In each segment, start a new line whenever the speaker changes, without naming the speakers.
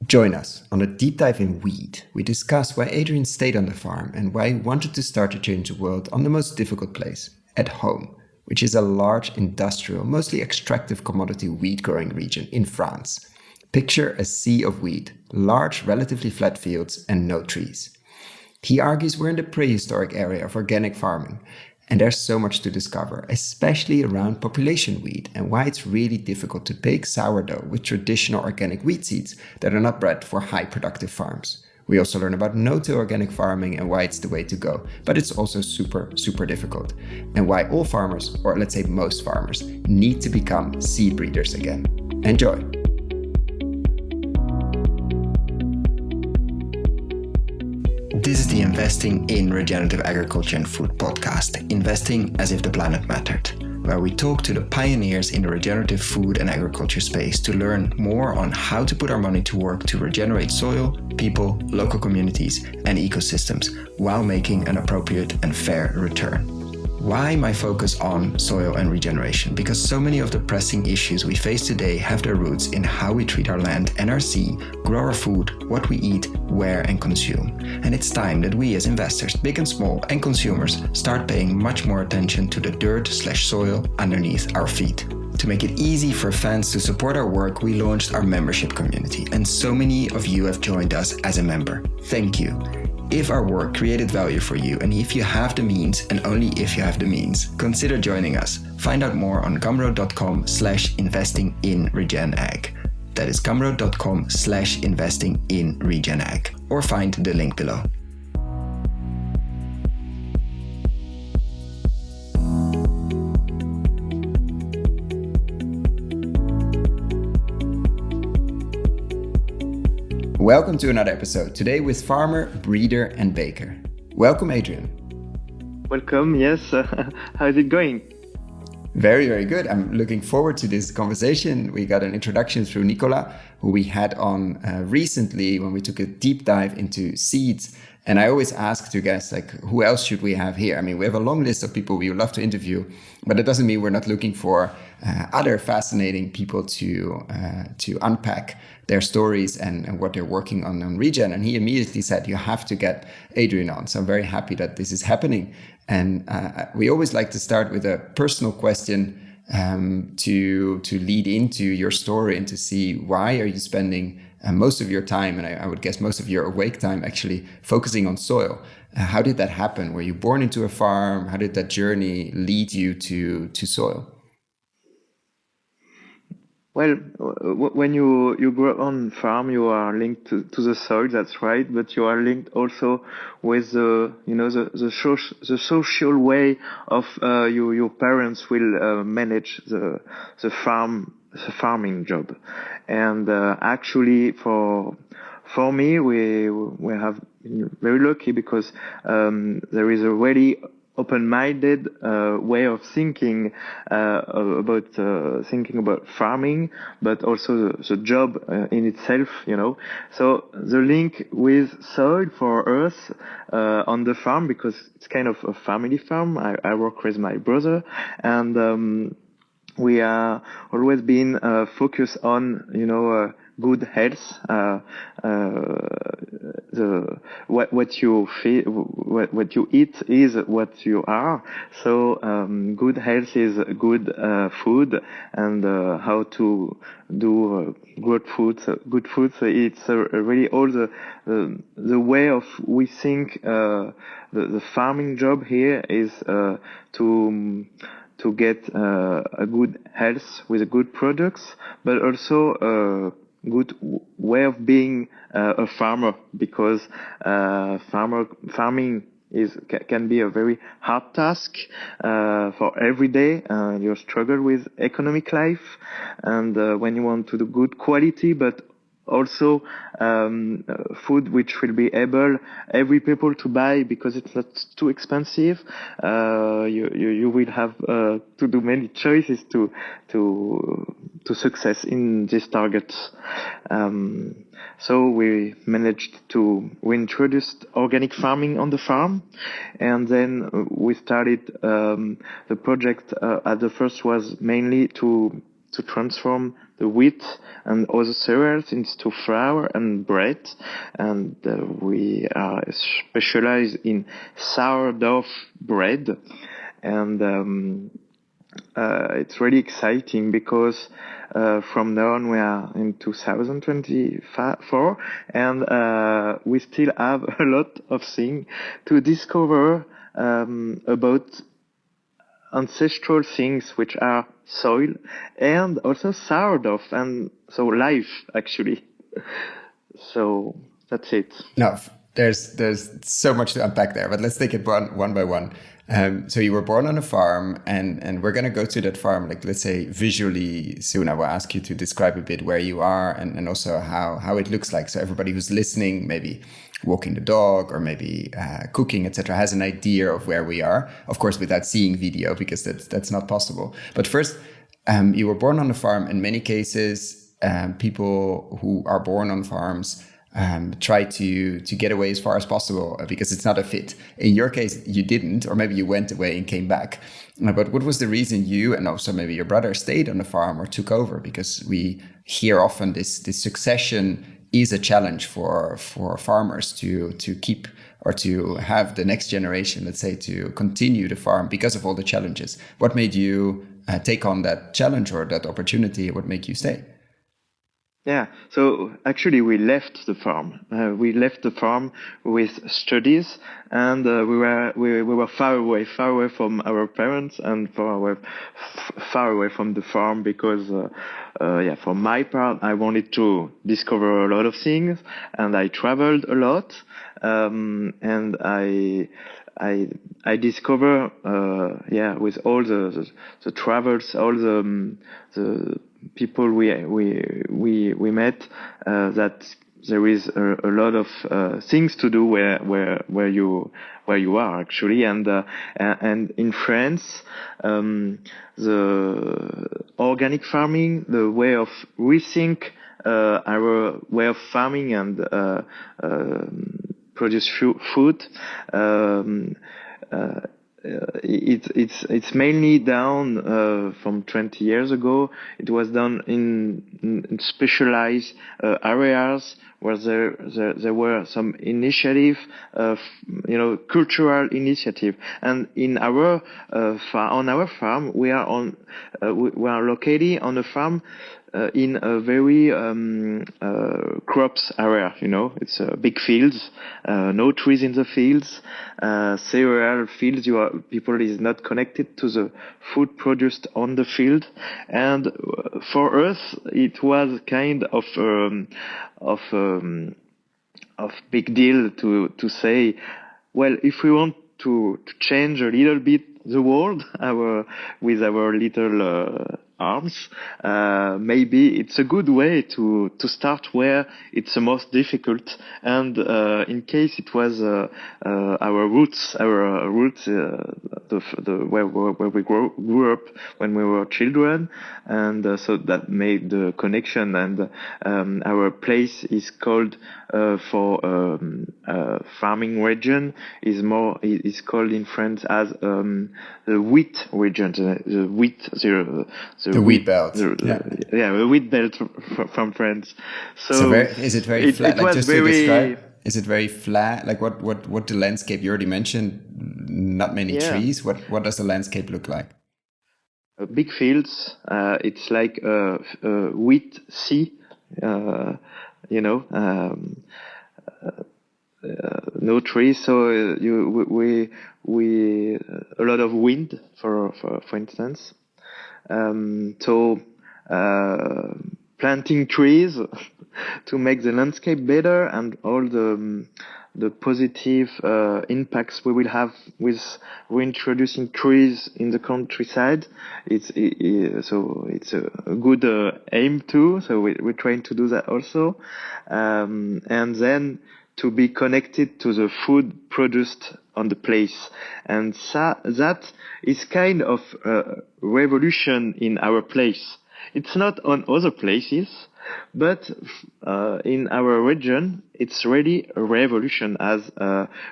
Join us on a deep dive in wheat. We discuss why Adrien stayed on the farm and why he wanted to start to change the world on the most difficult place, at home, which is a large industrial, mostly extractive commodity wheat growing region in France. Picture a sea of wheat, large, relatively flat fields, and no trees. He argues we're in the prehistoric area of organic farming, and there's so much to discover, especially around population wheat and why it's really difficult to bake sourdough with traditional organic wheat seeds that are not bred for high productive farms. We also learn about no-till organic farming and why it's the way to go, but it's also super difficult. And why all farmers, or let's say most farmers, need to become seed breeders again. Enjoy! This is the Investing in Regenerative Agriculture and Food podcast, investing as if the planet mattered, where we talk to the pioneers in the regenerative food and agriculture space to learn more on how to put our money to work to regenerate soil, people, local communities, and ecosystems while making an appropriate and fair return. Why my focus on soil and regeneration? Because so many of the pressing issues we face today have their roots in how we treat our land and our sea, grow our food, what we eat, where and consume. And it's time that we as investors, big and small, and consumers start paying much more attention to the dirt/soil underneath our feet. To make it easy for fans to support our work, we launched our membership community, and so many of you have joined us as a member. Thank you. If our work created value for you, and if you have the means, and only if you have the means, consider joining us. Find out more on gumroad.com/investing-in-regen-ag. That is gumroad.com/investing-in-regen-ag, or find the link below. Welcome to another episode, today with farmer, breeder and baker. Welcome, Adrien.
Welcome, yes. How is it going?
Very good. I'm looking forward to this conversation. We got an introduction through Nicola, who we had on recently when we took a deep dive into seeds. And I always ask to guests, who else should we have here? I mean, we have a long list of people we would love to interview, but it doesn't mean we're not looking for other fascinating people to unpack their stories and what they're working on Regen. And he immediately said, you have to get Adrien on. So I'm very happy that this is happening. And we always like to start with a personal question to lead into your story and to see why are you spending most of your time, and I would guess most of your awake time, actually focusing on soil. How did that happen? Were you born into a farm? How did that journey lead you to soil?
Well, when you grow on farm, you are linked to the soil. That's right, but you are linked also with the social way of your parents will manage the farming job. And actually, for me, we have been very lucky because there is a really open-minded way of thinking about farming, but also the job in itself, So the link with soil for us on the farm, because it's kind of a family farm. I work with my brother, and we are always been focused on, good health. What you feel, what you eat is what you are. So good health is good food, and how to do good food. Good food. So it's really all the way of we think the farming job here is to get a good health with good products, but also a good way of being a farmer, because farming can be a very hard task for every day. You struggle with economic life, and when you want to do good quality, but also food which will be able every people to buy because it's not too expensive. You will have to do many choices to success in these targets. So we managed to reintroduce organic farming on the farm, and then we started the project. At the first was mainly to to transform the wheat and other cereals into flour and bread. And we are specialized in sourdough bread. And it's really exciting because from now on we are in 2024, and we still have a lot of things to discover about ancestral things, which are soil and also sourdough, and so life actually. So that's it.
No, there's so much to unpack there, but let's take it one by one. So you were born on a farm, and we're going to go to that farm, like, let's say, visually soon. I will ask you to describe a bit where you are and also how it looks like. So everybody who's listening, maybe walking the dog or maybe cooking, etc., has an idea of where we are. Of course, without seeing video, because that's not possible. But first, you were born on a farm. In many cases, people who are born on farms try to get away as far as possible because it's not a fit. In your case, you didn't, or maybe you went away and came back. But what was the reason you and also maybe your brother stayed on the farm or took over? Because we hear often this succession is a challenge for farmers to keep or to have the next generation, let's say, to continue the farm because of all the challenges. What made you take on that challenge or that opportunity? What made you stay?
Yeah, so actually we left the farm. We left the farm with studies, and we were far away from our parents and far away from the farm because, for my part, I wanted to discover a lot of things, and I traveled a lot, and I discover, with all the travels, all the people we met, that there is a lot of things to do where you are actually, and in France, the organic farming, the way of rethink our way of farming and produce food. It's mainly down from 20 years ago. It was done in specialized areas where there were some initiative, cultural initiative. And in our on our farm, we are located on a farm in a very crops area. It's big fields, no trees in the fields, cereal fields. People is not connected to the food produced on the field, and for us it was kind of big deal to say, well, if we want to change a little bit the world with our little arms, maybe it's a good way to start where it's the most difficult. And in case it was our roots, where we grew up when we were children, and so that made the connection. And our place is called for farming region is called in France as the wheat region, the wheat
belt.
The wheat belt from France.
So is it very flat? Like, just to describe, is it very flat? Like what the landscape? You already mentioned not many trees. What does the landscape look like?
Big fields. It's like a wheat sea. No trees, so we a lot of wind for instance. So planting trees to make the landscape better, and all the positive impacts we will have with reintroducing trees in the countryside. So it's a good aim too. So we're trying to do that also, and then to be connected to the food produced on the place. And that is kind of a revolution in our place. It's not on other places, but in our region, it's really a revolution as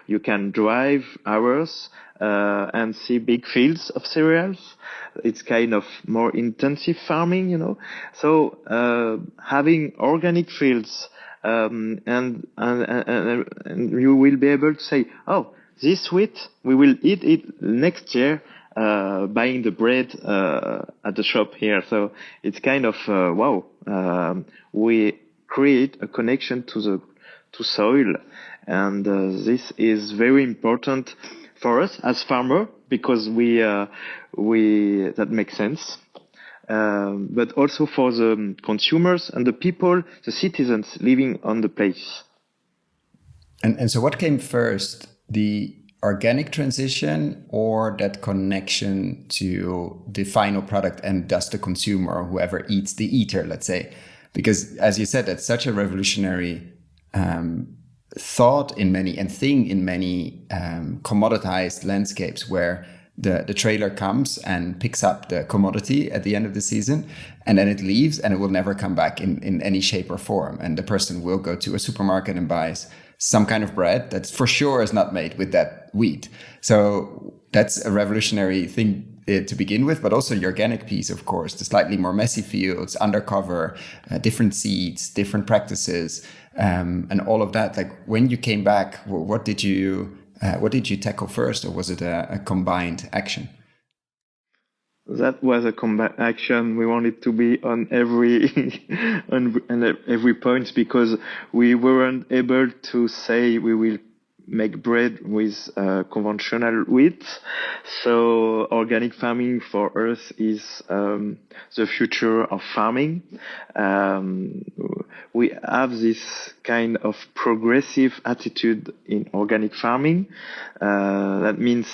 you can drive hours and see big fields of cereals. It's kind of more intensive farming, you know. So having organic fields and you will be able to say, oh, this wheat, we will eat it next year, buying the bread at the shop here. So it's kind of wow. We create a connection to soil, and this is very important for us as farmer because we that makes sense. But also for the consumers and the people, the citizens living on the place.
And so what came first, the organic transition or that connection to the final product and thus the consumer or whoever eats the eater, let's say? Because as you said, that's such a revolutionary thought in many and thing in many commoditized landscapes where the trailer comes and picks up the commodity at the end of the season, and then it leaves and it will never come back in any shape or form. And the person will go to a supermarket and buys some kind of bread that for sure is not made with that wheat. So that's a revolutionary thing to begin with, but also the organic piece, of course, the slightly more messy fields, undercover, different seeds, different practices, and all of that. Like when you came back, what did you tackle first, or was it a combined action?
That was a combined action. We wanted to be on every on every point because we weren't able to say we will make bread with conventional wheat. So organic farming for us is the future of farming. We have this kind of progressive attitude in organic farming. That means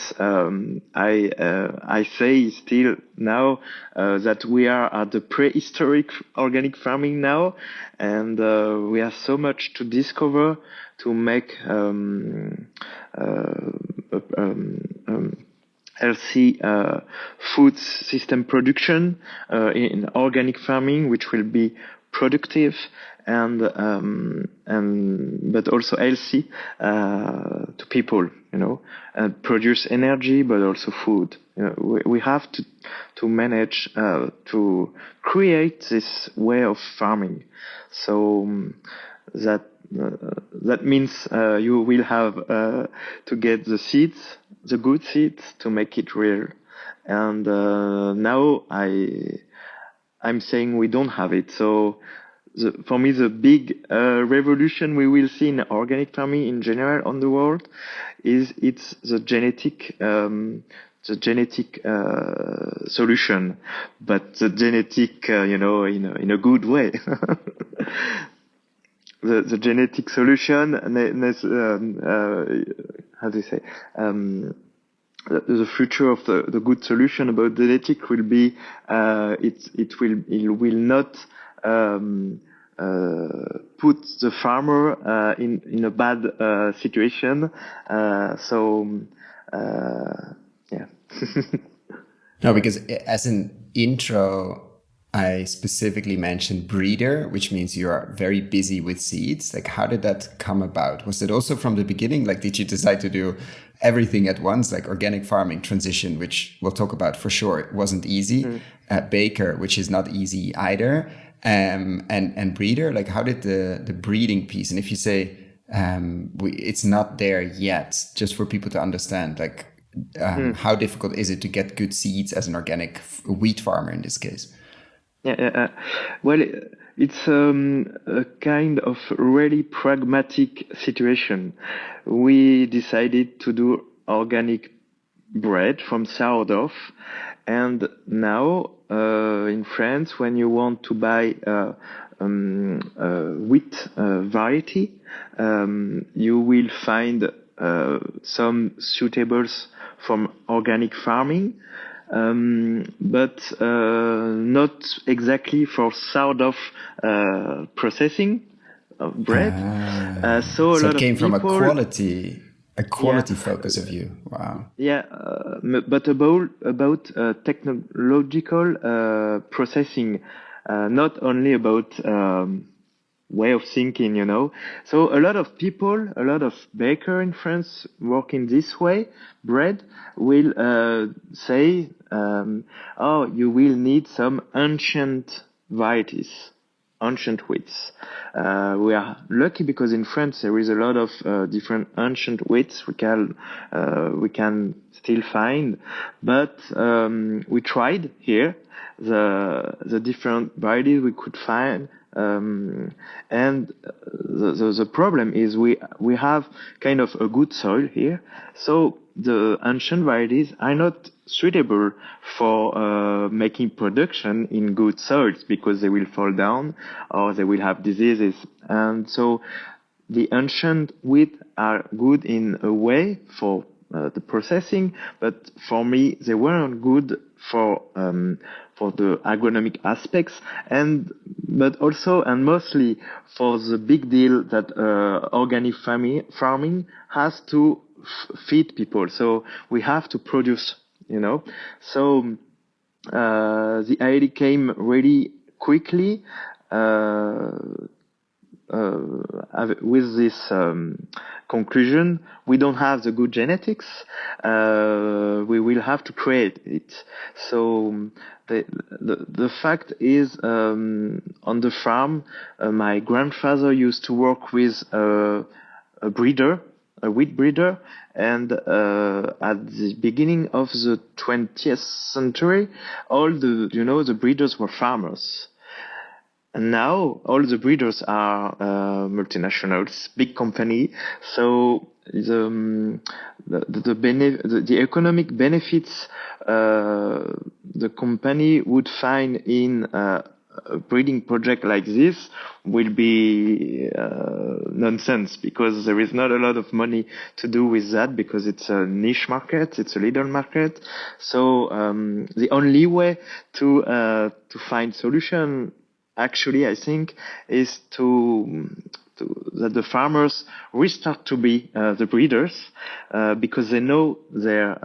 I say still now that we are at the prehistoric organic farming now, and we have so much to discover to make healthy food system production in organic farming, which will be productive and but also healthy to people, you know, and produce energy but also food. You know, we have to manage to create this way of farming. So that means you will have to get the seeds, the good seeds, to make it real. And now I'm saying we don't have it. So for me, the big revolution we will see in organic farming in general on the world it's the genetic solution, but the genetic, you know, in a good way. The genetic solution, how do you say? The future of the good solution about genetic will be it will not put the farmer in a bad situation. Yeah.
No, because as an intro, I specifically mentioned breeder, which means you are very busy with seeds. Like, how did that come about? Was it also from the beginning? Like, did you decide to do everything at once, like organic farming transition, which we'll talk about for sure? It wasn't easy. Baker, which is not easy either. And breeder, like, how did the breeding piece? And if you say it's not there yet, just for people to understand, like, how difficult is it to get good seeds as an organic wheat farmer in this case?
Yeah, well, it's a kind of really pragmatic situation. We decided to do organic bread from sourdough, and now in France, when you want to buy wheat variety, you will find some suitables from organic farming. But not exactly for sourdough processing of bread.
So a lot it came of people, from a quality focus of you. Wow.
Yeah, but about technological processing. not only about way of thinking, So a lot of people, a lot of baker in France working this way, bread, will say, oh, you will need some ancient varieties, ancient wheats. We are lucky because in France there is a lot of different ancient wheats we can still find, but we tried here the different varieties we could find. And the problem is we have kind of a good soil here, so the ancient varieties are not suitable for making production in good soils because they will fall down or they will have diseases. And so the ancient wheat are good in a way for the processing, but for me they weren't good for the agronomic aspects, but also and mostly for the big deal that organic farming has to feed people. So we have to produce, So the idea came really quickly with this conclusion: we don't have the good genetics. We will have to create it. So the fact is, on the farm, my grandfather used to work with a breeder, a wheat breeder, and at the beginning of the 20th century, all the breeders were farmers. And now all the breeders are multinationals, big company. So the economic benefits the company would find in a breeding project like this will be nonsense, because there is not a lot of money to do with that, because it's a niche market, it's a little market. So the only way to find solution, actually, I think, is that the farmers restart to be the breeders, because they know their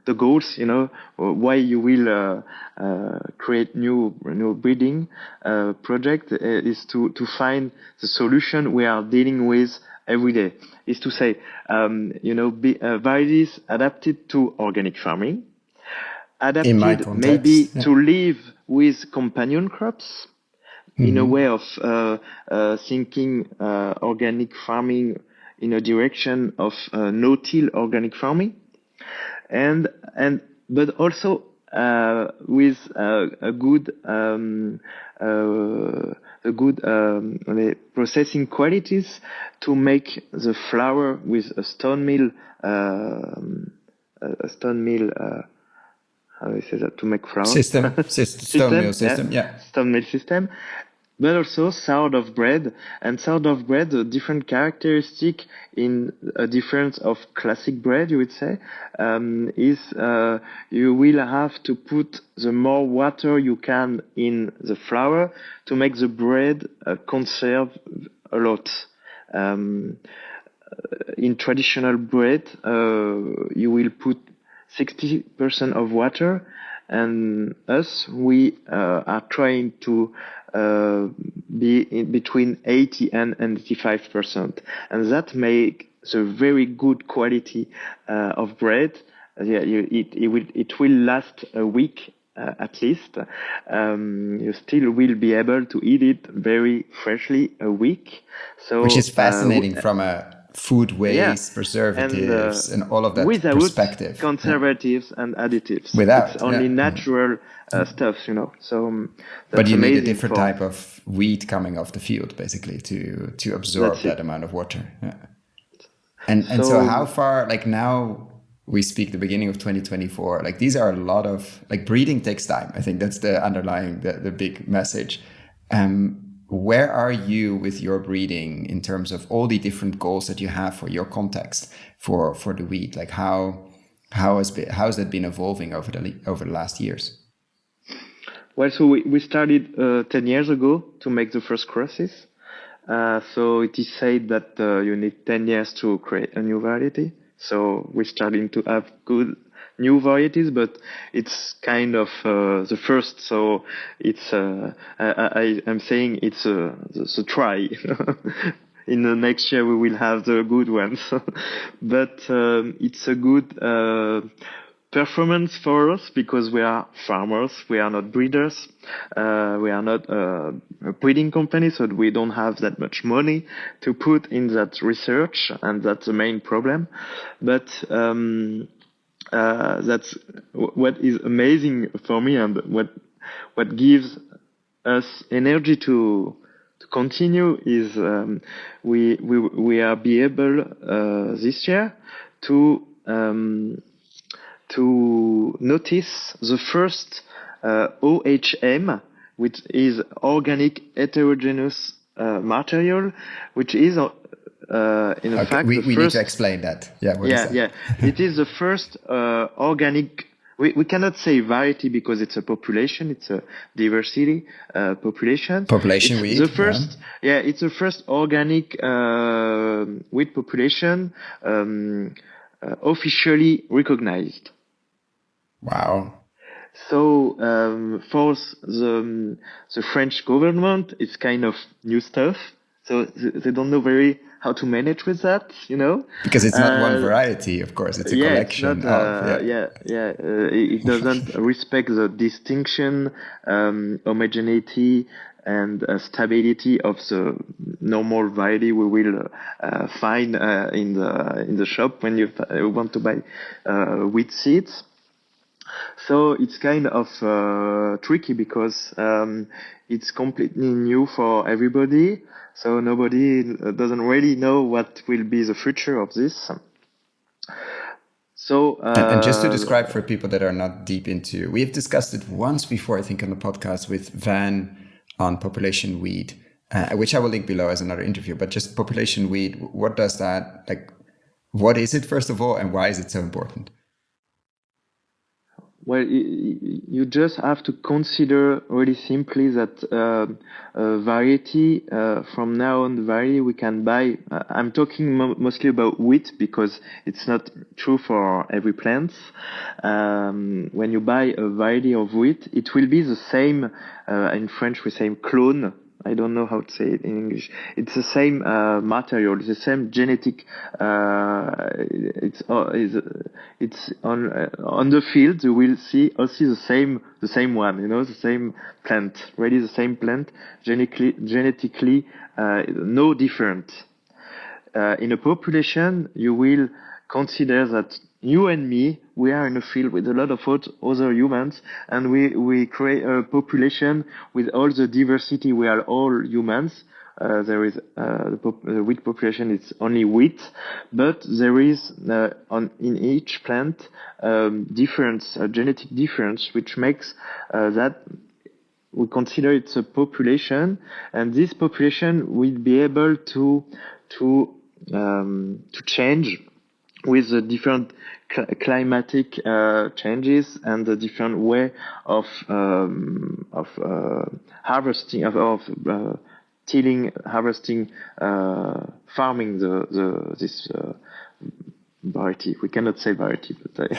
the goals, why you will create new breeding project is to find the solution we are dealing with every day. Is to say, varieties adapted to organic farming, adapted maybe to live with companion crops, in a way of thinking organic farming in a direction of no-till organic farming, but also with a good processing qualities to make the flour with a stone mill. How do I say that? To make flour
stone mill system,
stone mill system. But also sourdough bread, and sourdough bread, a different characteristic in a difference of classic bread, you would say, is you will have to put the more water you can in the flour to make the bread conserve a lot. In traditional bread, you will put 60% of water, and we are trying to be in between 80 and 85%, and that makes a very good quality of bread. It will last a week at least. You still will be able to eat it very freshly a week. So,
which is fascinating from a food waste, preservatives, and all of that
without
perspective.
Conservatives and additives.
Without,
it's only natural stuff, So,
but you need a
amazing
different type of wheat coming off the field, basically, to absorb that amount of water. Yeah. And so how far, like now we speak the beginning of 2024, like these are a lot of, like breeding takes time. I think that's the underlying, the big message. Where are you with your breeding in terms of all the different goals that you have for your context for the wheat? Like how has that been evolving over the last years?
Well, so we started 10 years ago to make the first crosses. So it is said that you need 10 years to create a new variety. So we're starting to have good new varieties, but it's kind of the first. So it's I'm saying it's the try. In the next year we will have the good ones, but it's a good performance for us because we are farmers, we are not breeders, we are not a breeding company, so we don't have that much money to put in that research, and that's the main problem. But that's what is amazing for me, and what gives us energy to continue is we are be able this year to notice the first OHM, which is organic heterogeneous material, which is in fact
we
first,
need to explain that.
It is the first organic. We cannot say variety because it's a population, it's a diversity population.
Population wheat.
It's the first organic wheat population officially recognized.
Wow.
So for the French government, it's kind of new stuff. So they don't know very how to manage with that,
Because it's not one variety, of course. It's a collection
it doesn't respect the distinction, homogeneity, and stability of the normal variety we will find in the shop when you want to buy wheat seeds. So it's kind of tricky because it's completely new for everybody. So nobody doesn't really know what will be the future of this. So
and just to describe for people that are not deep into, we've discussed it once before, I think, on the podcast with Van on population wheat, which I will link below as another interview. But just population wheat, what does that, like, what is it first of all, and why is it so important?
Well, you just have to consider really simply that variety, from now on, the variety we can buy, I'm talking mostly about wheat because it's not true for every plant. When you buy a variety of wheat, it will be the same, in French we say clone. I don't know how to say it in English. It's the same material, it's the same genetic. It's on the field. You will see also the same one. The same plant, really the same plant, genetically no different. In a population, you will consider that you and me, we are in a field with a lot of other humans, and we create a population with all the diversity. We are all humans. There is the wheat population. It's only wheat, but there is in each plant difference, a genetic difference, which makes that we consider it's a population, and this population will be able to change with the different climatic changes and the different way of harvesting, of tilling, harvesting, farming this variety. We cannot say variety, but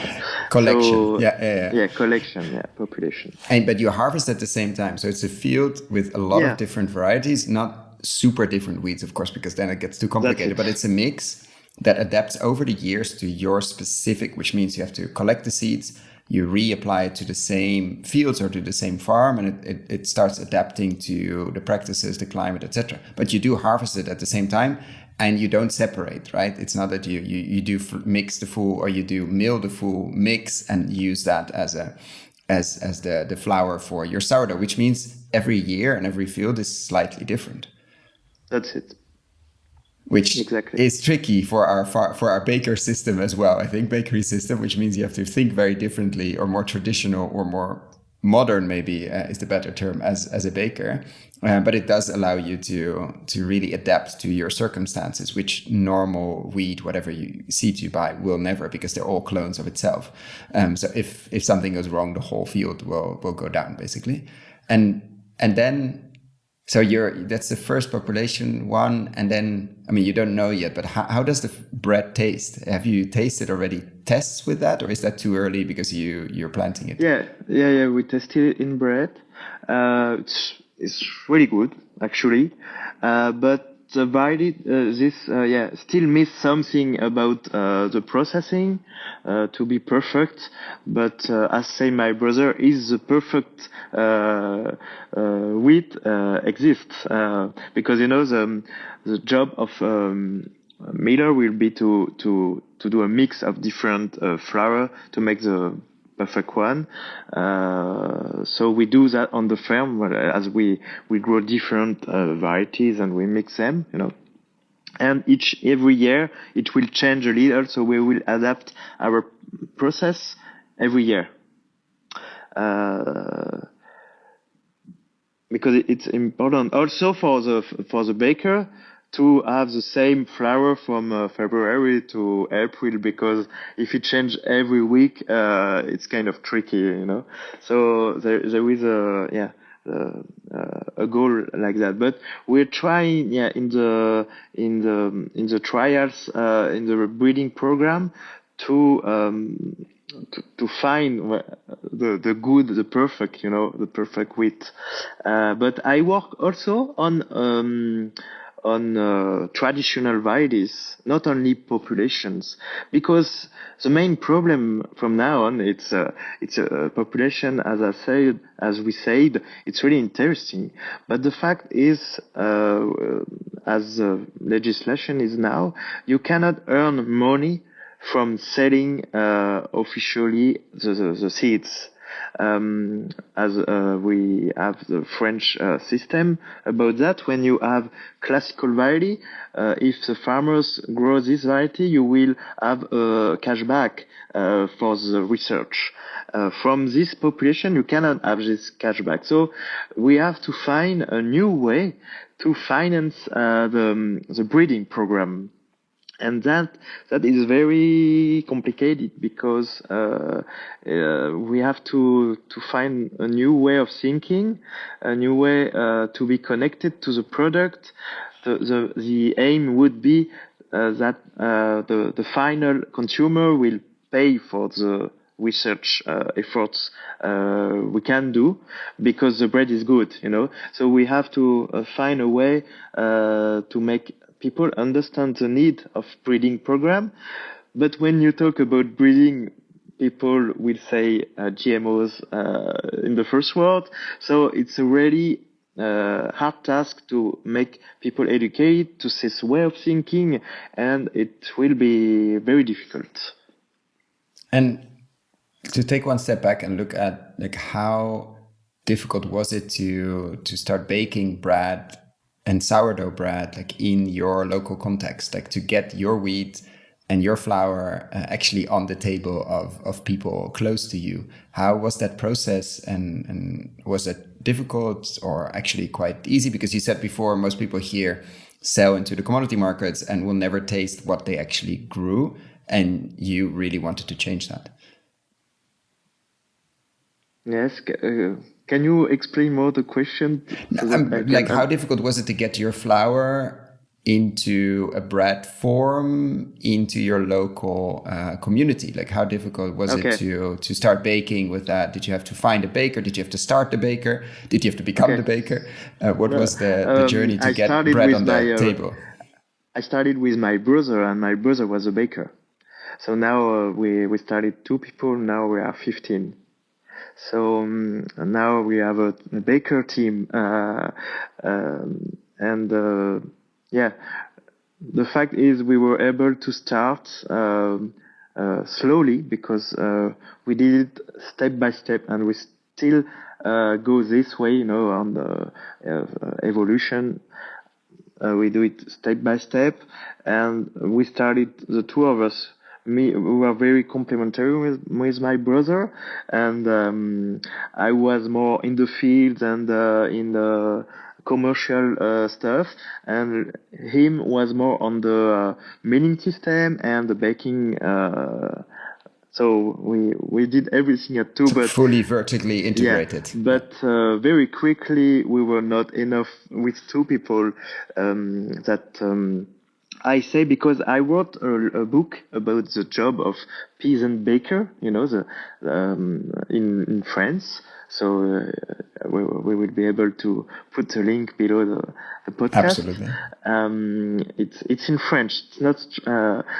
collection.
Collection, population.
But you harvest at the same time, so it's a field with a lot of different varieties, not super different weeds, of course, because then it gets too complicated. But it's a mix that adapts over the years to your specific, which means you have to collect the seeds, you reapply it to the same fields or to the same farm, and it starts adapting to the practices, the climate, etc. But you do harvest it at the same time, and you don't separate, right? It's not that you do mix the full, or you do mill the full mix and use that as the flour for your sourdough, which means every year and every field is slightly different.
That's it.
Which is tricky for our baker system as well. I think bakery system, which means you have to think very differently, or more traditional, or more modern, maybe is the better term, as a baker. But it does allow you to really adapt to your circumstances, which normal wheat, whatever seeds you buy, will never, because they're all clones of itself. So if something goes wrong, the whole field will go down, basically. And then So that's the first population one, and then you don't know yet, but how does the bread taste? Have you tasted already tests with that, or is that too early because you're planting it?
Yeah. We tested it in bread. It's really good actually, but the variety still miss something about the processing to be perfect. But as say my brother, is the perfect wheat exists because the job of miller will be to do a mix of different flour to make the perfect one. So we do that on the farm as we grow different varieties and we mix them, And every year it will change a little, so we will adapt our process every year. Because it's important also for the baker to have the same flour from February to April, because if it changes every week, it's kind of tricky, So there is a goal like that, but we're trying, in the trials, in the breeding program, to find the perfect wheat. But I work also on traditional varieties, not only populations, because the main problem from now on, it's a population, as we said, it's really interesting. But the fact is, as legislation is now, you cannot earn money from selling officially the seeds. As we have the French system about that. When you have classical variety, if the farmers grow this variety, you will have a cashback for the research. From this population, you cannot have this cashback. So we have to find a new way to finance the breeding program. And that is very complicated, because we have to find a new way of thinking, a new way to be connected to the product. The aim would be that the final consumer will pay for the research efforts we can do, because the bread is good, So we have to find a way to make people understand the need of breeding program. But when you talk about breeding, people will say GMOs in the first word. So it's a really hard task to make people educated to this way of thinking, and it will be very difficult.
And to take one step back and look at how difficult was it to start baking bread and sourdough bread in your local context, to get your wheat and your flour actually on the table of people close to you. How was that process, and was it difficult or actually quite easy? Because you said before, most people here sell into the commodity markets and will never taste what they actually grew, and you really wanted to change that.
Yes. Can you explain more the question?
How difficult was it to get your flour into a bread form into your local community? How difficult was it to start baking with that? Did you have to find a baker? Did you have to start the baker? Did you have to become the baker? What was the journey to get bread on the table?
I started with my brother, and my brother was a baker. So now we started 2 people. Now we are 15. So now we have a baker team, the fact is we were able to start slowly, because we did it step by step, and we still go this way, on the evolution. We do it step by step, and we started, the 2 of us. We were very complementary with my brother, and I was more in the field and in the commercial stuff, and him was more on the milling system and the baking So we did everything at two, but
fully vertically integrated.
But very quickly we were not enough with two people. I say because I wrote a book about the job of peasant baker, in France. So we will be able to put a link below the podcast.
Absolutely.
It's in French. It's not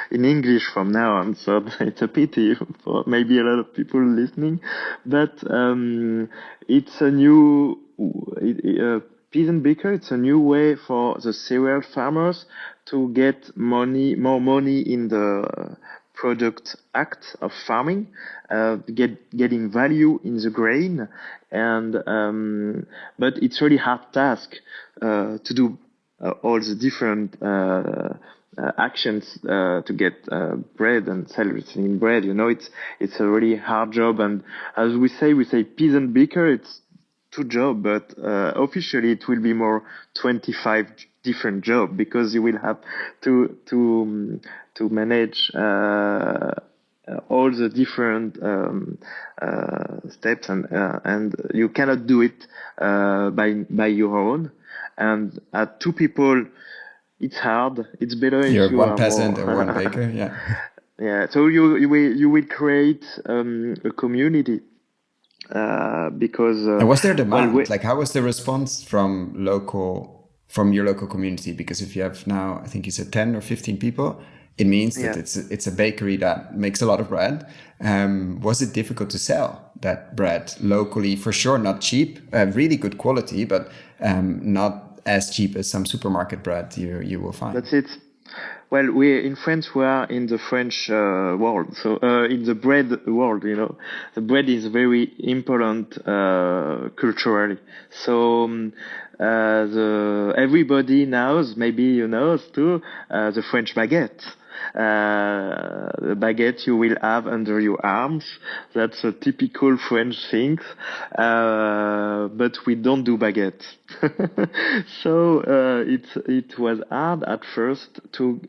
in English from now on, so it's a pity for maybe a lot of people listening. But it's a new peasant baker. It's a new way for the cereal farmers to get more money in the product act of farming, getting value in the grain, and but it's really hard task to do all the different actions to get bread and sell in bread. It's a really hard job, and as we say peasant baker. It's two jobs, but officially it will be more 25 different jobs, because you will have to manage all the different steps, and you cannot do it by your own. And at two people, it's hard. It's better
You're
if you
one
are
peasant
more.
and one baker. Yeah.
Yeah. So you will create a community. Because
and was there demand? Like, how was the response from your local community? Because if you have now, I think you said 10 or 15 people, it means that it's a bakery that makes a lot of bread. Was it difficult to sell that bread locally? For sure, not cheap, really good quality, but not as cheap as some supermarket bread you will find.
That's it. Well, in France, we are in the French world. So in the bread world, the bread is very important culturally. So everybody knows, maybe you know too, the French baguette. The baguette you will have under your arms. That's a typical French thing. But we don't do baguette. So it was hard at first to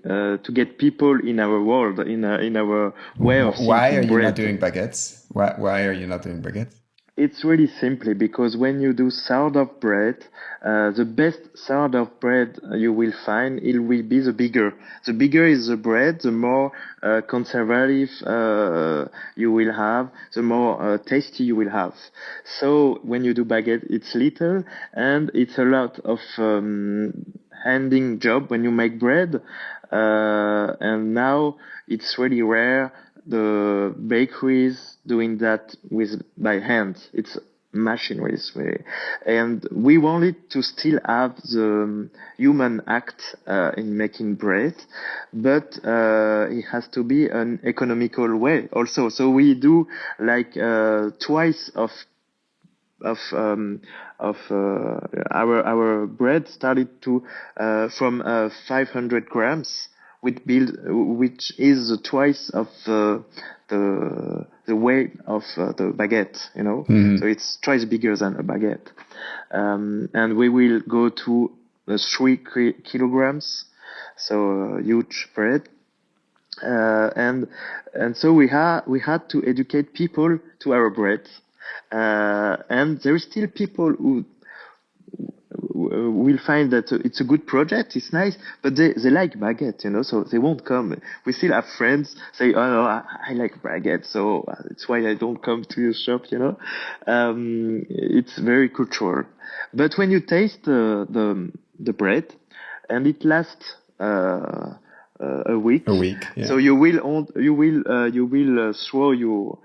get people in our world, in our way of thinking.
Why are you not doing baguettes? Why are you not doing baguettes?
It's really simply because when you do sourdough bread, the best sourdough bread you will find, it will be the bigger. The bigger is the bread, the more conservative you will have, the more tasty you will have. So when you do baguette, it's little, and it's a lot of handing job when you make bread. And now it's really rare the bakeries doing that by hand. It's machineries, and we wanted to still have the human act in making bread, but it has to be an economical way also. So we do like twice of our bread started to from 500 grams, which is twice of the weight of the baguette, So it's twice bigger than a baguette. And we will go to 3 kilograms, so huge bread. And so we had to educate people to our bread. And there are still people who will find that it's a good project, it's nice, but they like baguette, so they won't come. We still have friends say, oh no, I like baguette, so it's why I don't come to your shop, It's very cultural. But when you taste the bread, and it lasts a week,
yeah.
So you will throw your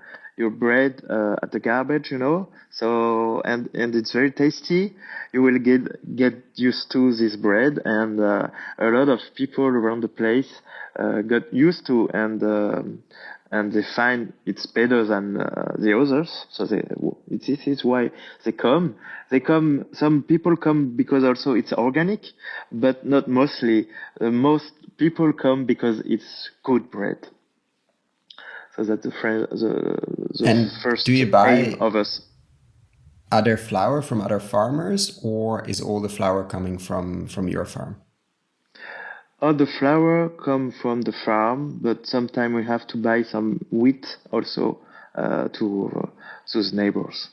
bread at the garbage, So and it's very tasty. You will get used to this bread, and a lot of people around the place got used to, and they find it's better than the others. So this is why they come. Some people come because also it's organic, but not mostly. Most people come because it's good bread. So that's the first
do you buy
aim of us.
Other flour from other farmers, or is all the flour coming from your farm?
All the flour come from the farm, but sometimes we have to buy some wheat also to those neighbors.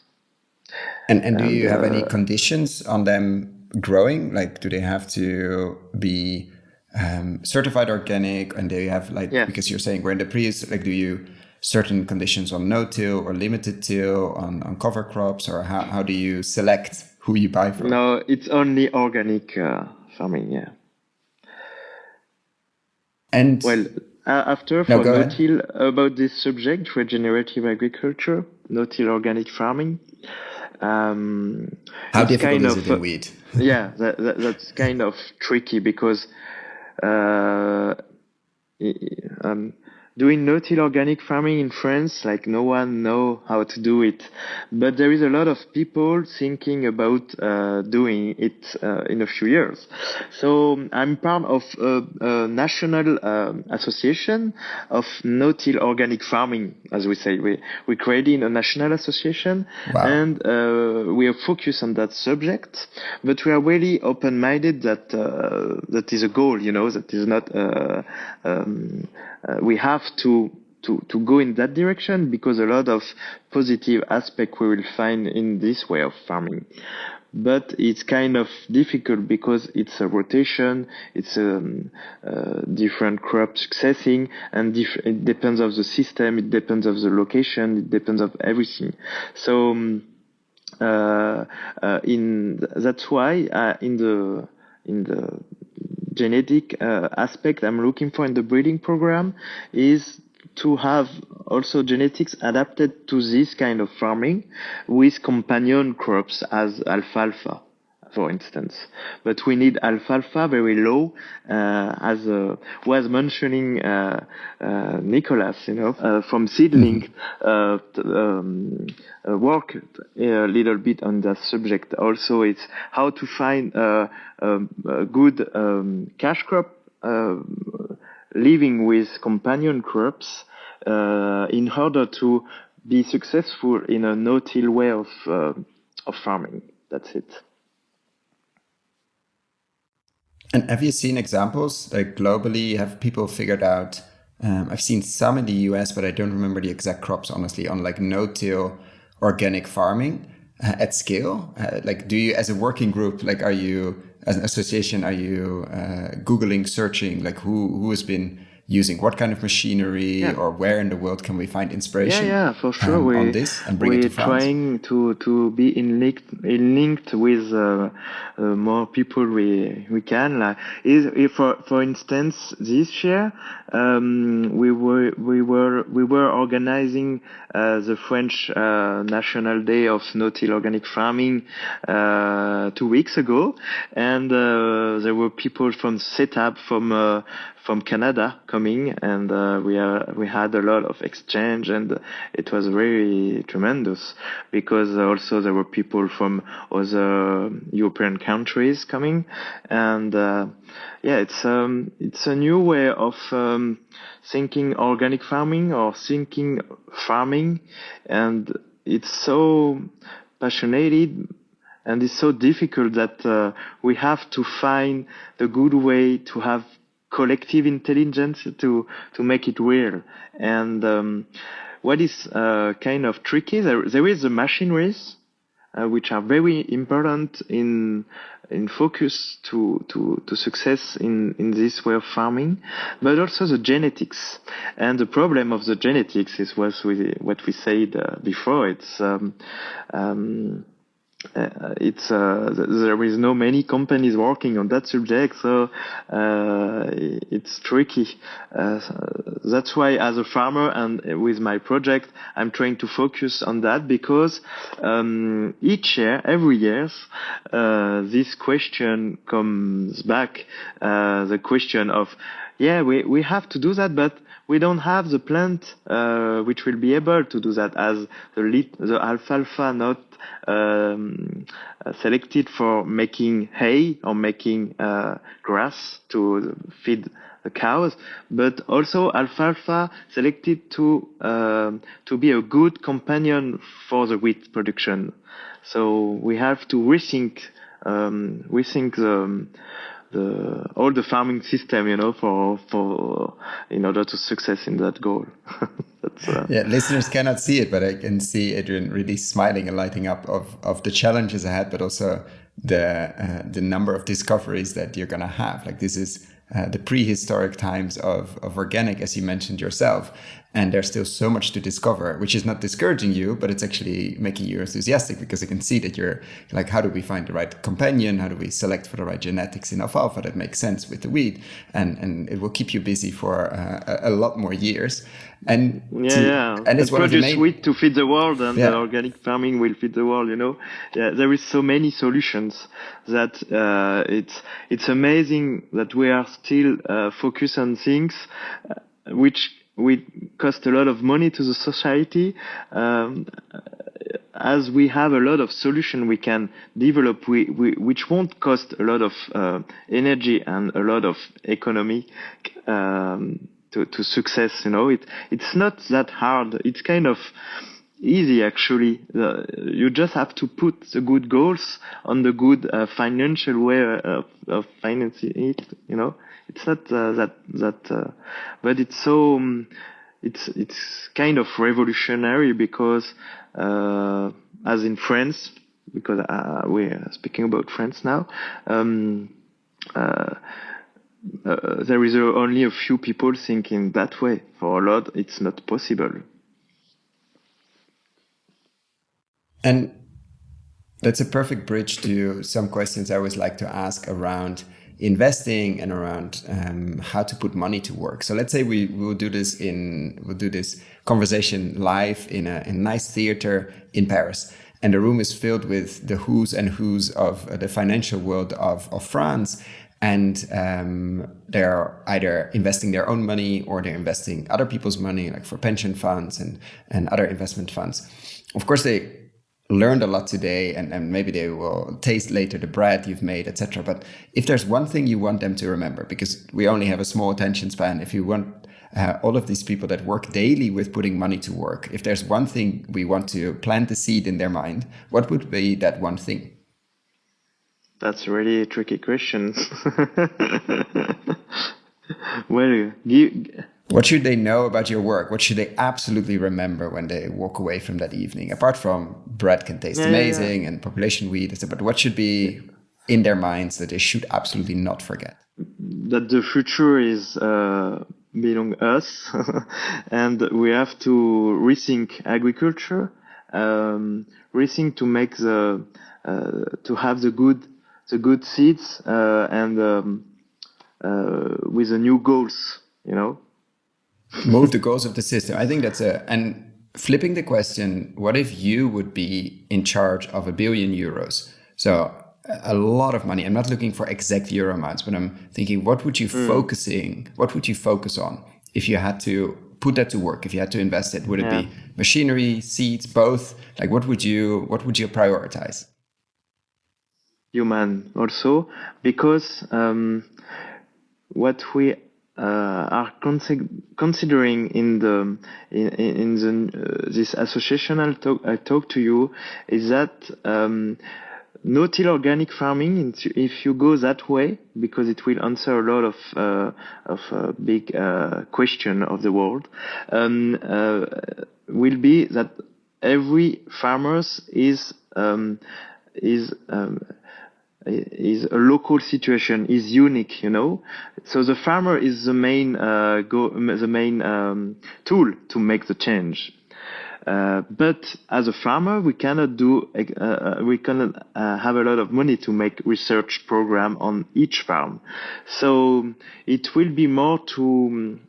And do you have any conditions on them growing? Like, do they have to be certified organic? And do you have because you're saying we're in the like, do you certain conditions on no-till or limited till on cover crops, or how do you select who you buy from?
No, it's only organic farming, yeah.
And
well, after for no-till, about this subject, regenerative agriculture, no-till organic farming.
How difficult is it in wheat?
Yeah, that's kind of tricky because doing no-till organic farming in France, like no one know how to do it, but there is a lot of people thinking about doing it in a few years. So I'm part of a national association of no-till organic farming, as we say. We created a national association. Wow. And we are focused on that subject, but we are really open-minded that that is a goal, that is not we have to go in that direction, because a lot of positive aspects we will find in this way of farming. But it's kind of difficult because it's a rotation, it's different crop successing, and it depends of the system, it depends of the location, it depends of everything. So that's why in the genetic aspect I'm looking for in the breeding program is to have also genetics adapted to this kind of farming with companion crops as alfalfa, for instance. But we need alfalfa very low, as was mentioning Nicolas, from seedling, worked a little bit on that subject. Also, it's how to find a good cash crop living with companion crops in order to be successful in a no-till way of farming. That's it.
And have you seen examples, like globally, have people figured out, I've seen some in the US, but I don't remember the exact crops, honestly, on like no-till organic farming at scale? Like, do you, as a working group, like, are you, as an association, are you Googling, searching, like who has been using what kind of machinery, or where in the world can we find inspiration?
Yeah, for sure.
On this and bring it to France?
We're trying to be linked with more people we can. Like, for instance, this year we were organizing the French National Day of No-Till Organic Farming 2 weeks ago, and there were people from CETAB from Canada coming, and we had a lot of exchange, and it was very tremendous, because also there were people from other European countries coming, and it's a new way of thinking organic farming or thinking farming, and it's so passionate. And it's so difficult that we have to find the good way to have collective intelligence to make it real. And what is kind of tricky, there is the machineries which are very important in focus to success in this way of farming, but also the genetics. And the problem of the genetics is what we said before. There is no many companies working on that subject, so it's tricky. That's why, as a farmer and with my project, I'm trying to focus on that, because every year, this question comes back. The question of, we have to do that, but we don't have the plant which will be able to do that, as the alfalfa not selected for making hay or making grass to feed the cows, but also alfalfa selected to be a good companion for the wheat production. So we have to rethink all the farming system, for in order to success in that goal.
Yeah, listeners cannot see it, but I can see Adrien really smiling and lighting up of the challenges ahead, but also the number of discoveries that you're going to have. Like, this is the prehistoric times of organic, as you mentioned yourself. And there's still so much to discover, which is not discouraging you, but it's actually making you enthusiastic, because I can see that you're like, how do we find the right companion? How do we select for the right genetics in alfalfa that makes sense with the wheat? And it will keep you busy for a lot more years. And
and
it's one of the
produce wheat to feed the world, and
Yeah.
the organic farming will feed the world. There is so many solutions that it's amazing that we are still focused on things which will cost a lot of money to the society. As we have a lot of solution we can develop, which won't cost a lot of energy and a lot of economy to success. It's not that hard. It's kind of easy, actually. You just have to put the good goals on the good financial way of financing it. It's not but it's so it's kind of revolutionary, because as in France, because we're speaking about France now, there is only a few people thinking that way. For a lot, it's not possible.
And that's a perfect bridge to some questions I always like to ask around investing and around how to put money to work. So let's say we'll do this conversation live in a nice theater in Paris, and the room is filled with the who's and who's of the financial world of France. And they're either investing their own money, or they're investing other people's money, like for pension funds and other investment funds. Of course, they learned a lot today, and maybe they will taste later the bread you've made, etc. But if there's one thing you want them to remember, because we only have a small attention span, if you want all of these people that work daily with putting money to work, if there's one thing we want to plant the seed in their mind, what would be that one thing?
That's really a tricky question.
What should they know about your work? What should they absolutely remember when they walk away from that evening? Apart from bread can taste amazing and population wheat, etc. But what should be in their minds that they should absolutely not forget?
That the future is belong us, and we have to rethink agriculture, rethink to make to have the good seeds, and with the new goals,
Move the goals of the system. I think and flipping the question, what if you would be in charge of €1 billion? So a lot of money. I'm not looking for exact euro amounts, but I'm thinking, what would you focus on if you had to put that to work, if you had to invest it? Would it be machinery, seeds, both? Like, what would you prioritize?
Human also, because what we are considering in this association I talk to you is that no-till organic farming, if you go that way, because it will answer a lot of big question of the world, will be that every farmer is a local situation, is unique, So the farmer is the main tool to make the change. But as a farmer, we cannot have a lot of money to make research program on each farm. So it will be more to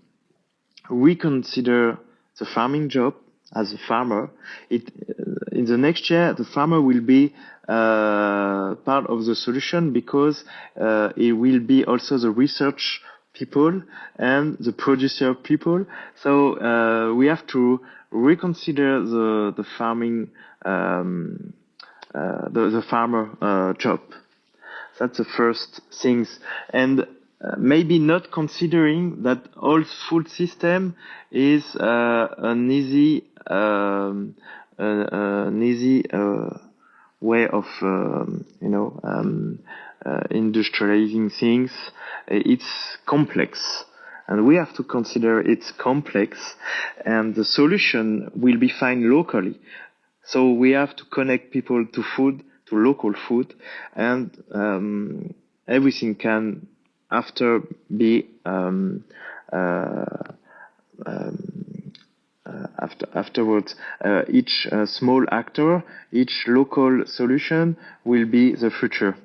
reconsider the farming job as a farmer. In the next year, the farmer will be part of the solution, because it will be also the research people and the producer people. So we have to reconsider the farming, the farmer job. That's the first things. And maybe not considering that all food system is an easy way of industrializing things. It's complex, and we have to consider it's complex, and the solution will be found locally. So we have to connect people to food, to local food, and everything can after be afterwards. Each small actor, each local solution will be the future.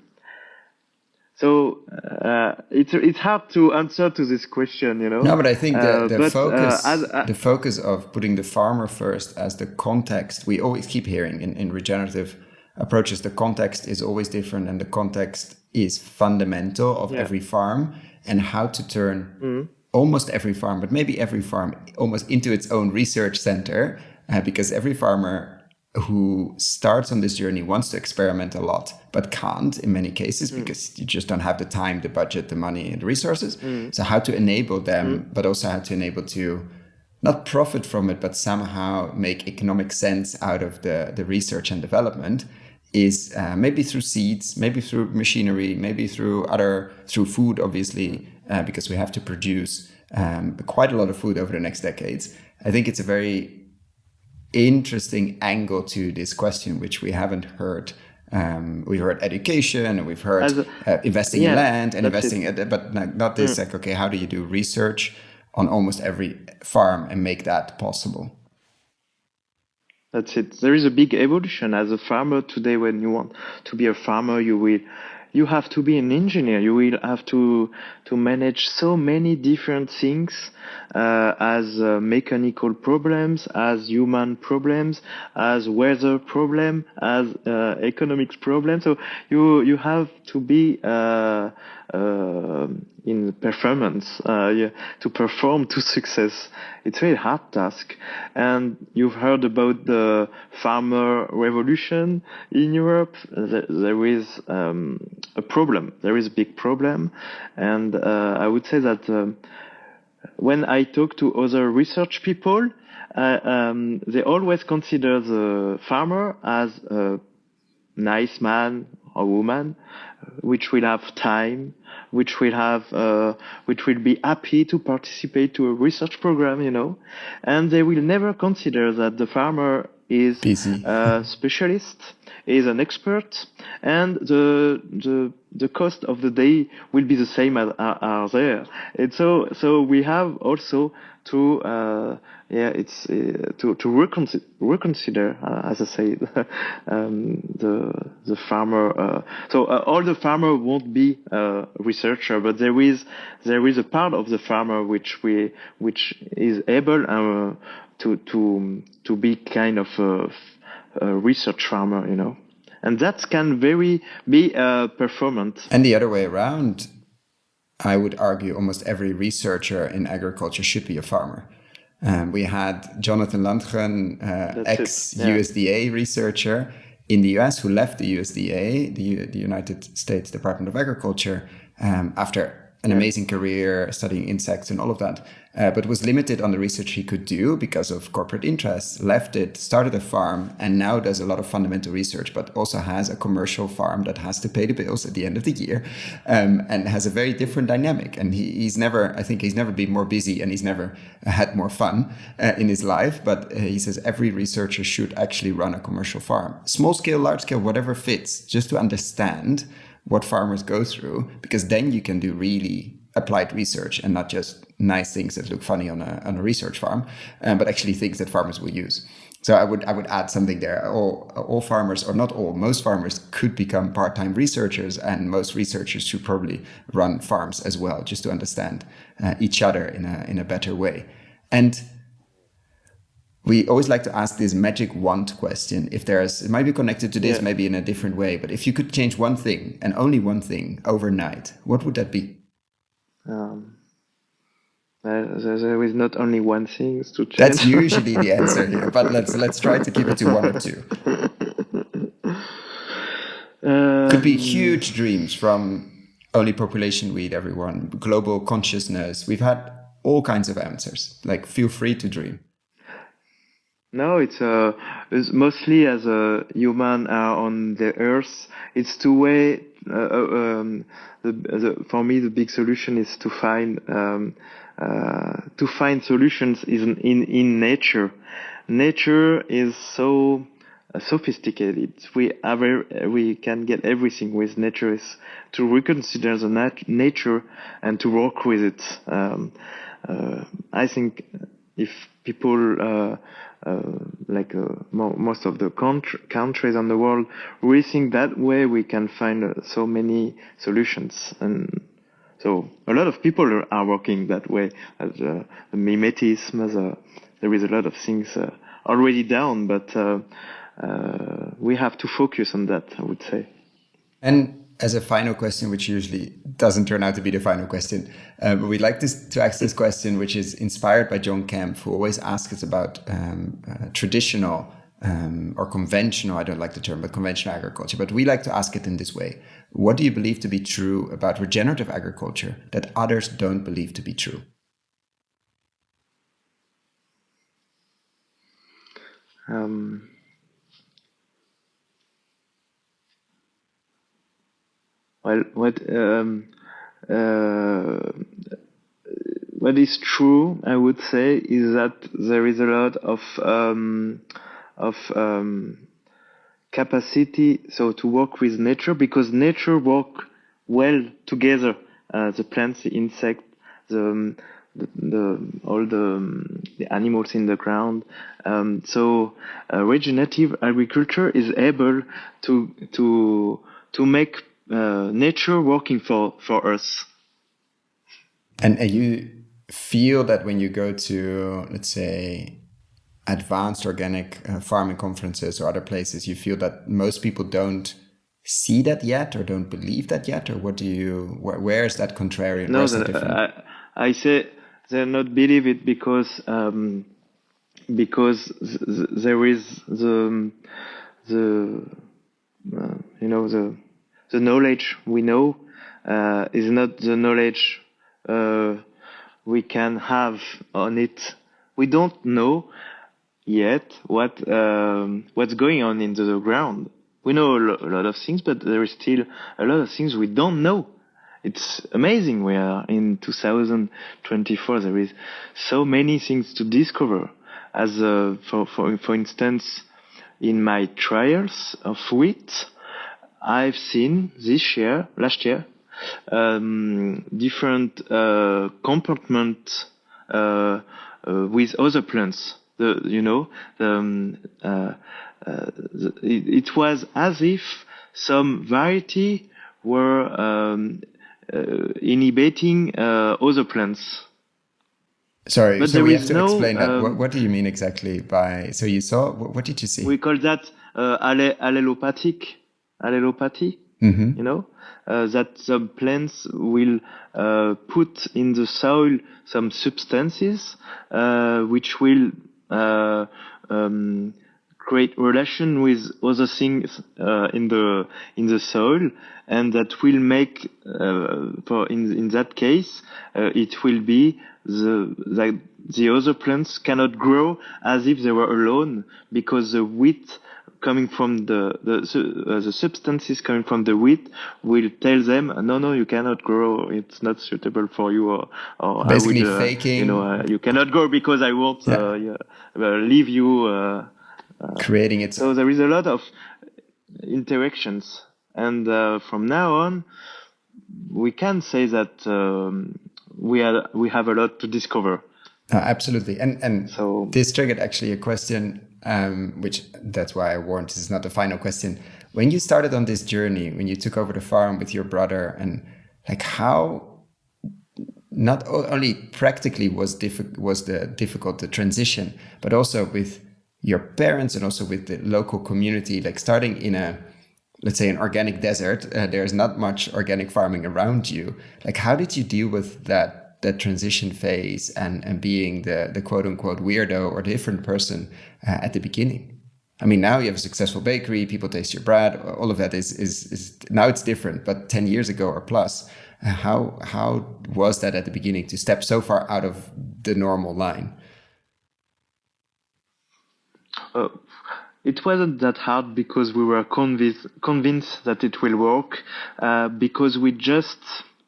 So it's hard to answer to this question,
No, but I think the focus of putting the farmer first as the context, we always keep hearing in regenerative approaches, the context is always different, and the context is fundamental of every farm, and how to turn almost every farm, but maybe every farm almost into its own research center, because every farmer who starts on this journey wants to experiment a lot, but can't in many cases because you just don't have the time, the budget, the money, and the resources. So how to enable them, but also how to enable to not profit from it, but somehow make economic sense out of the research and development is maybe through seeds, maybe through machinery, maybe through food, obviously, because we have to produce quite a lot of food over the next decades. I think it's a very interesting angle to this question, which we haven't heard. We've heard education, and we've heard investing in land and investing, but not this. Like, okay, how do you do research on almost every farm and make that possible?
That's it. There is a big evolution as a farmer today. When you want to be a farmer, you have to be an engineer. You will have to manage so many different things, as mechanical problems, as human problems, as weather problem, as economics problem. So you have to be in performance, to perform to success. It's a very hard task. And you've heard about the farmer revolution in Europe. There is a problem. There is a big problem. And I would say that when I talk to other research people, they always consider the farmer as a nice man or woman, which will have time, which will be happy to participate to a research program, and they will never consider that the farmer is a specialist, is an expert, and the cost of the day will be the same as are there. And so we have also to reconsider, as I say, the farmer. So all the farmer won't be a researcher, but there is a part of the farmer which is able to be kind of a research farmer, and that can be performant.
And the other way around, I would argue almost every researcher in agriculture should be a farmer. We had Jonathan Landgren, ex-USDA researcher in the US, who left the USDA, the United States Department of Agriculture, after an amazing career studying insects and all of that, but was limited on the research he could do because of corporate interests, left it, started a farm, and now does a lot of fundamental research, but also has a commercial farm that has to pay the bills at the end of the year, and has a very different dynamic. And he's never been more busy, and he's never had more fun in his life, but he says every researcher should actually run a commercial farm. Small scale, large scale, whatever fits, just to understand what farmers go through, because then you can do really applied research and not just nice things that look funny on a research farm, but actually things that farmers will use. So I would add something there. All farmers, or not all, most farmers could become part-time researchers, and most researchers should probably run farms as well, just to understand each other in a better way. And we always like to ask this magic wand question. It might be connected to this, maybe in a different way, but if you could change one thing, and only one thing, overnight, what would that be?
There is not only one thing to change.
That's usually the answer here, but let's try to keep it to one or two. Could be huge dreams, from only population we eat everyone, global consciousness. We've had all kinds of answers. Like, feel free to dream.
No, it's mostly as a human are on the earth. It's two way. For me, the big solution is to find solutions in nature. Nature is so sophisticated. We can get everything with nature. Is to reconsider the nature and to work with it. I think if people most of the countries in the world rethink that way, we can find so many solutions. And so a lot of people are working that way. As the mimetism, there is a lot of things already down, but we have to focus on that, I would say.
And as a final question, which usually doesn't turn out to be the final question, but we'd like to ask this question, which is inspired by John Kemp, who always asks us about traditional or conventional, I don't like the term, but conventional agriculture. But we like to ask it in this way. What do you believe to be true about regenerative agriculture that others don't believe to be true?
Well, what is true, I would say, is that there is a lot of capacity to work with nature, because nature work well together. The plants, the insects, all the animals in the ground. Regenerative agriculture is able to make nature working for us.
And you feel that when you go to, let's say, advanced organic farming conferences or other places, you feel that most people don't see that yet or don't believe that yet? Or where is that contrarian?
No, I say they not believe it because there is the knowledge we know is not the knowledge we can have on it. We don't know yet what's going on into the ground. We know a lot of things, but there is still a lot of things we don't know. It's amazing. We are in 2024. There is so many things to discover. As for instance, in my trials of wheat, I've seen last year, different comportment with other plants. It was as if some variety were inhibiting other plants.
Sorry, but so we have to explain that. What do you mean exactly by? So you saw, what did you see?
We call that allelopathy.
Mm-hmm.
That some plants will put in the soil some substances which will create relation with other things in the soil, and that will make in that case it will be the other plants cannot grow as if they were alone, because the wheat coming from the substances coming from the wheat will tell them, no, you cannot grow. It's not suitable for you, or
basically I would, faking.
You cannot grow because I won't leave you.
Creating it.
So there is a lot of interactions, and from now on, we can say that we have a lot to discover.
Absolutely, and so this triggered actually a question. Which that's why I warned this is not the final question. When you started on this journey, when you took over the farm with your brother, and like how not only practically was difficult the transition, but also with your parents and also with the local community, like starting in let's say an organic desert, there's not much organic farming around you. Like how did you deal with that transition phase and being the quote unquote weirdo or different person at the beginning? I mean, now you have a successful bakery, people taste your bread, all of that is now it's different, but 10 years ago or plus, how was that at the beginning to step so far out of the normal line?
Uh, it wasn't that hard because we were convinced that it will work, because we just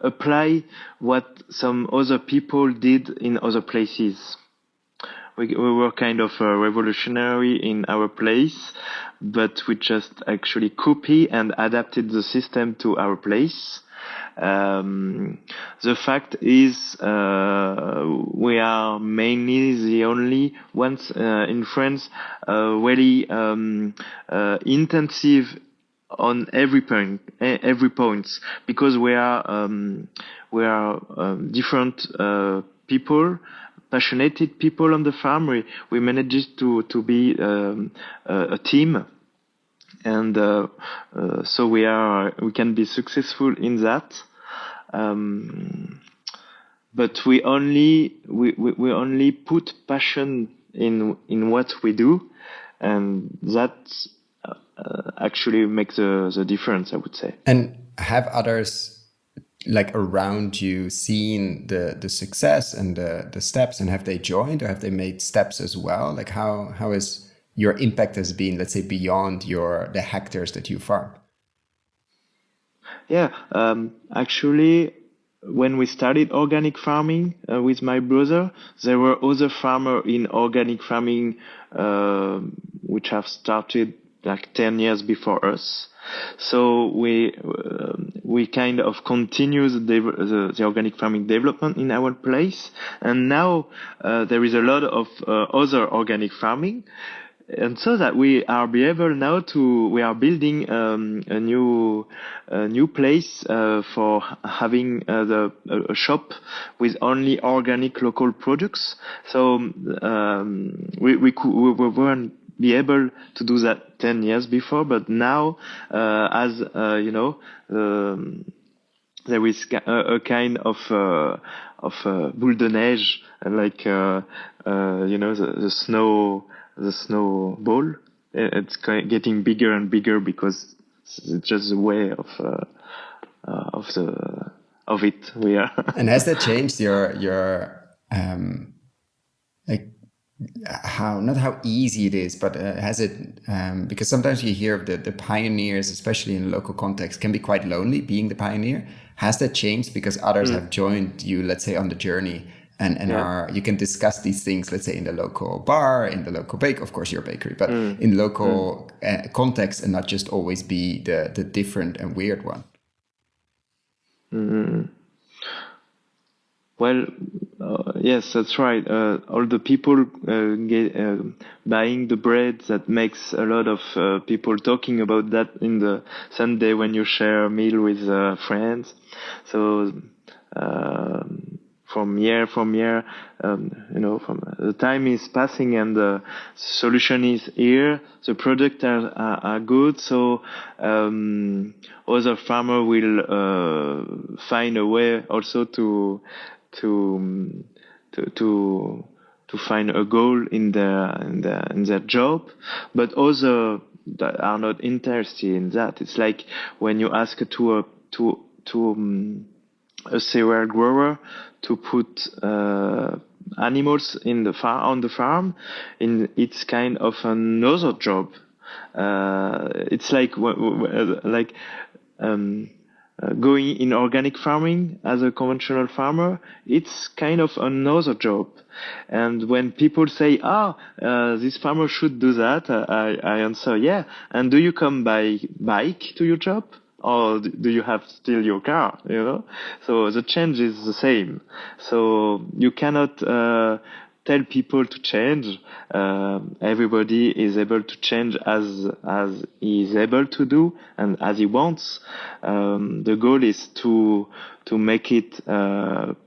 apply what some other people did in other places. We were kind of revolutionary in our place, but we just actually copy and adapted the system to our place. The fact is, we are mainly the only ones in France really intensive on every point, because we are different people, passionate people on the farm. We managed to be a team, and so we can be successful in that. But we only put passion in what we do, and that actually makes the difference, I would say.
And have others like around you seen the success and the steps, and have they joined or have they made steps as well? Like how is your impact has been, let's say, beyond the hectares that you farm?
Yeah, actually, when we started organic farming with my brother, there were other farmers in organic farming which have started like 10 years before us. So we kind of continue the organic farming development in our place, and now there is a lot of other organic farming. And so that we are be able now we are building a new place for having a shop with only organic local products. So we weren't be able to do that 10 years before, but now as you know, there is a kind of boule de neige, like you know, the snowball. It's getting bigger and bigger because it's just the way of it. We are.
And has that changed your like not how easy it is, but has it because sometimes you hear of the pioneers, especially in a local context, can be quite lonely being the pioneer. Has that changed because others have joined you, let's say, on the journey? And you can discuss these things, let's say, in the local bar, in the local of course, your bakery, but in local context, and not just always be the different and weird one.
Well, yes, that's right. All the people buying the bread, that makes a lot of people talking about that in the Sunday when you share a meal with friends. So from year, you know, from the time is passing and the solution is here. The products are good, so other farmer will find a way also to find a goal in their job, but other that are not interested in that. It's like when you ask to a cereal grower to put animals on the farm, it's kind of another job. It's like going in organic farming as a conventional farmer, it's kind of another job. And when people say, this farmer should do that, I answer, yeah. And do you come by bike to your job? Or do you have still your car, you know? So the change is the same. So you cannot tell people to change. Everybody is able to change as he is able to do and as he wants. The goal is to make it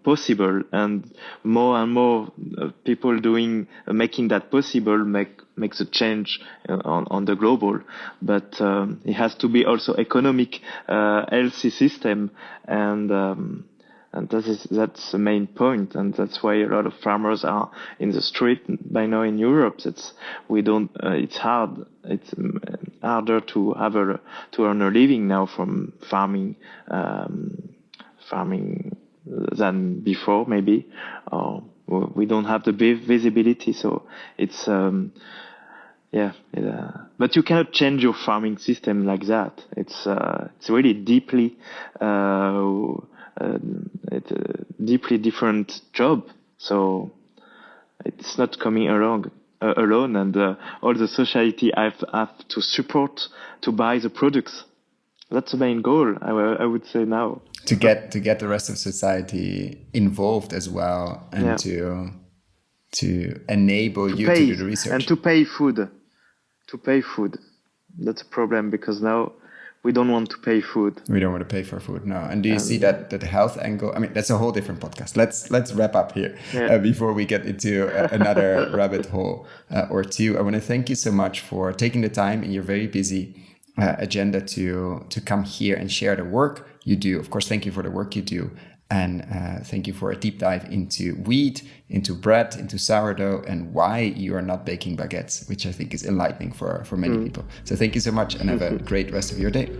possible, and more people making that possible makes a change on the global. But it has to be also economic, healthy system, and that's the main point, and that's why a lot of farmers are in the street by now in Europe. It's harder to earn a living now from farming than before, maybe. We don't have the visibility, so it's But you cannot change your farming system like that. It's really deeply different job. So it's not coming along alone, and all the society have to support to buy the products. That's the main goal, I would say now.
To get the rest of society involved as well, and to enable you to do the research
and to pay food. That's a problem, because now we don't want to pay food.
We don't want to pay for food, no. And do you see that the health angle? I mean, that's a whole different podcast. Let's wrap up here before we get into another rabbit hole or two. I want to thank you so much for taking the time in your very busy agenda to come here and share the work you do. Of course, thank you for the work you do. And thank you for a deep dive into wheat, into bread, into sourdough, and why you are not baking baguettes, which I think is enlightening for many people. So thank you so much, and have a great rest of your day.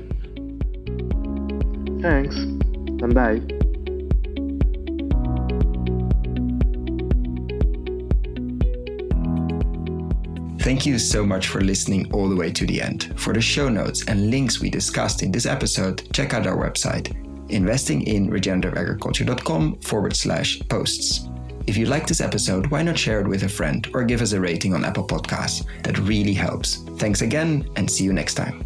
Thanks, and bye.
Thank you so much for listening all the way to the end. For the show notes and links we discussed in this episode, check out our website, investinginregenerativeagriculture.com/posts. If you like this episode, why not share it with a friend or give us a rating on Apple Podcasts? That really helps. Thanks again, and see you next time.